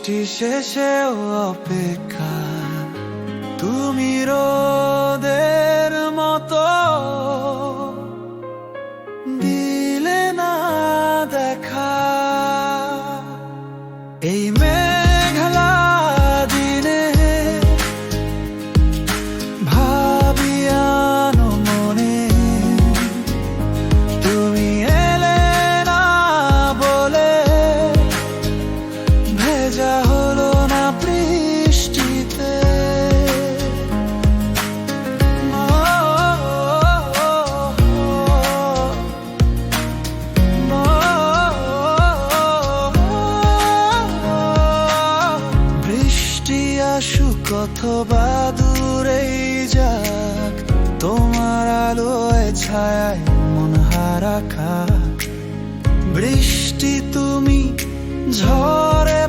বৃষ্টি শেষেও অপেক্ষা, তুমি রোদের মতো দিলে না দেখা। এই মেঘলা দিনে ভাবি আনো মনে, তুমি এলে না বলে ভেজা হলো না বৃষ্টিতে। বৃষ্টি আসুক অথবা দূরেই যাক, তোমার আলোয় ছায়ায় মন হারা খাক। বৃষ্টি তুমি ঝড়ে